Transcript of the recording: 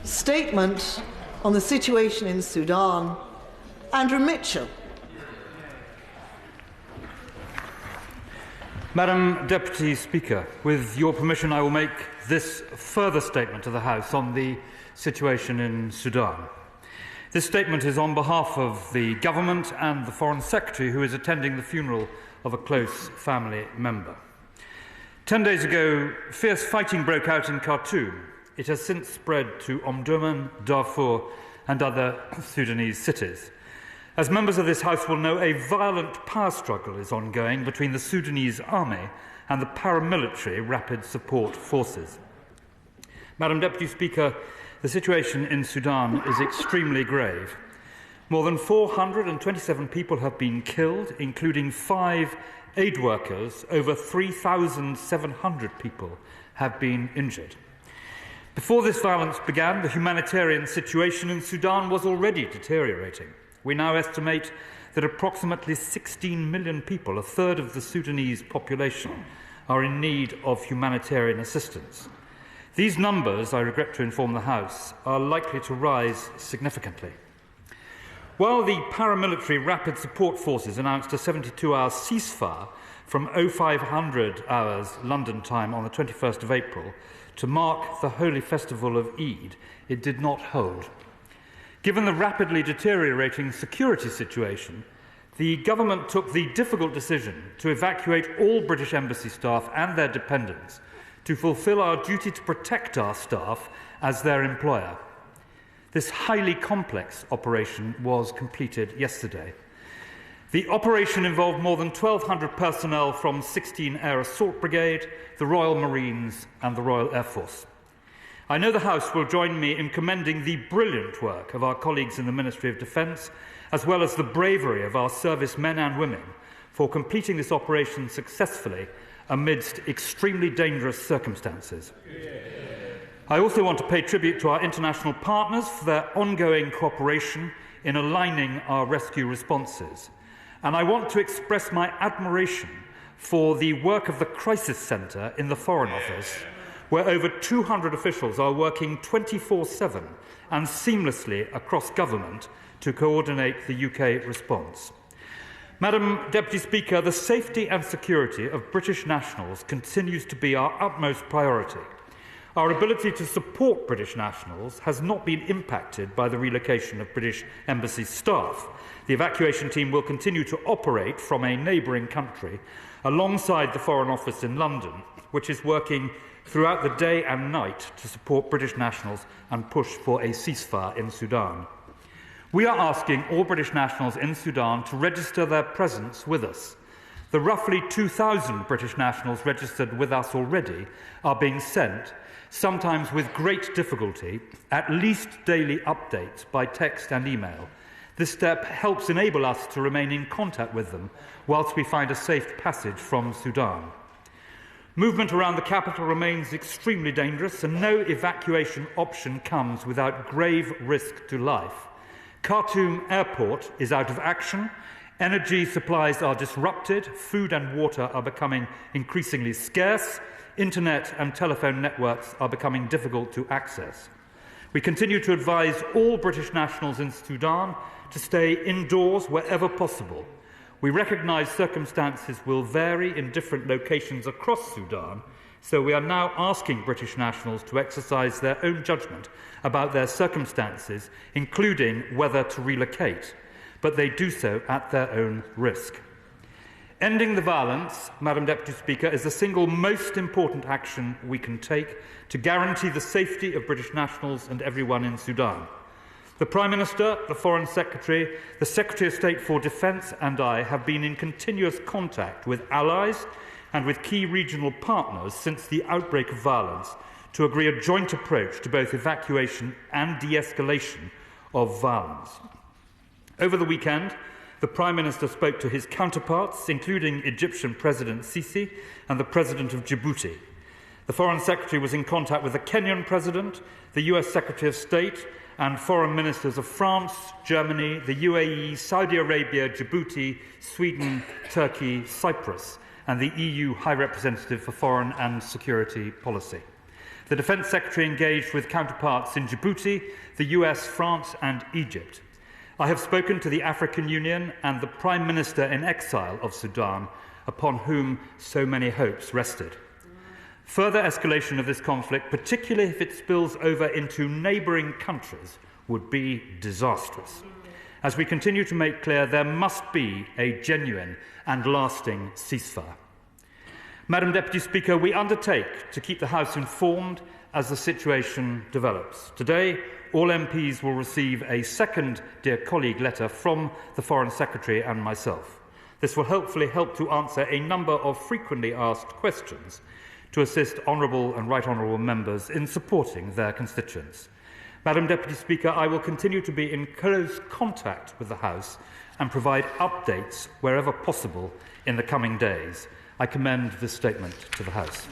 Statement on the situation in Sudan. Andrew Mitchell. Madam Deputy Speaker, with your permission, I will make this further statement to the House on the situation in Sudan. This statement is on behalf of the Government and the Foreign Secretary, who is attending the funeral of a close family member. 10 days ago, fierce fighting broke out in Khartoum. It has since spread to Omdurman, Darfur, and other Sudanese cities. As members of this House will know, a violent power struggle is ongoing between the Sudanese army and the paramilitary Rapid Support Forces. Madam Deputy Speaker, the situation in Sudan is extremely grave. More than 427 people have been killed, including 5 aid workers. Over 3,700 people have been injured. Before this violence began, the humanitarian situation in Sudan was already deteriorating. We now estimate that approximately 16 million people, a third of the Sudanese population, are in need of humanitarian assistance. These numbers, I regret to inform the House, are likely to rise significantly. While the paramilitary Rapid Support Forces announced a 72-hour ceasefire from 0500 hours London time on the 21st of April to mark the holy festival of Eid, it did not hold. Given the rapidly deteriorating security situation, the government took the difficult decision to evacuate all British Embassy staff and their dependents to fulfil our duty to protect our staff as their employer. This highly complex operation was completed yesterday. The operation involved more than 1,200 personnel from 16 Air Assault Brigade, the Royal Marines and the Royal Air Force. I know the House will join me in commending the brilliant work of our colleagues in the Ministry of Defence, as well as the bravery of our servicemen and women for completing this operation successfully amidst extremely dangerous circumstances. I also want to pay tribute to our international partners for their ongoing cooperation in aligning our rescue responses. And I want to express my admiration for the work of the Crisis Centre in the Foreign Office, where over 200 officials are working 24/7 and seamlessly across government to coordinate the UK response. Madam Deputy Speaker, the safety and security of British nationals continues to be our utmost priority. Our ability to support British nationals has not been impacted by the relocation of British Embassy staff. The evacuation team will continue to operate from a neighbouring country alongside the Foreign Office in London, which is working throughout the day and night to support British nationals and push for a ceasefire in Sudan. We are asking all British nationals in Sudan to register their presence with us. The roughly 2,000 British nationals registered with us already are being sent, sometimes with great difficulty, at least daily updates by text and email. This step helps enable us to remain in contact with them whilst we find a safe passage from Sudan. Movement around the capital remains extremely dangerous, and no evacuation option comes without grave risk to life. Khartoum Airport is out of action, energy supplies are disrupted, food and water are becoming increasingly scarce, internet and telephone networks are becoming difficult to access. We continue to advise all British nationals in Sudan to stay indoors wherever possible. We recognise circumstances will vary in different locations across Sudan, so we are now asking British nationals to exercise their own judgment about their circumstances, including whether to relocate, but they do so at their own risk. Ending the violence, Madam Deputy Speaker, is the single most important action we can take to guarantee the safety of British nationals and everyone in Sudan. The Prime Minister, the Foreign Secretary, the Secretary of State for Defence and I have been in continuous contact with allies and with key regional partners since the outbreak of violence to agree a joint approach to both evacuation and de-escalation of violence. Over the weekend, the Prime Minister spoke to his counterparts, including Egyptian President Sisi and the President of Djibouti. The Foreign Secretary was in contact with the Kenyan President, the US Secretary of State, and foreign ministers of France, Germany, the UAE, Saudi Arabia, Djibouti, Sweden, Turkey, Cyprus, and the EU High Representative for Foreign and Security Policy. The Defence Secretary engaged with counterparts in Djibouti, the US, France and Egypt. I have spoken to the African Union and the Prime Minister in exile of Sudan, upon whom so many hopes rested. Further escalation of this conflict, particularly if it spills over into neighbouring countries, would be disastrous. As we continue to make clear, there must be a genuine and lasting ceasefire. Madam Deputy Speaker, we undertake to keep the House informed as the situation develops. Today, all MPs will receive a second Dear Colleague letter from the Foreign Secretary and myself. This will hopefully help to answer a number of frequently asked questions to assist honourable and right honourable members in supporting their constituents. Madam Deputy Speaker, I will continue to be in close contact with the House and provide updates wherever possible in the coming days. I commend this statement to the House.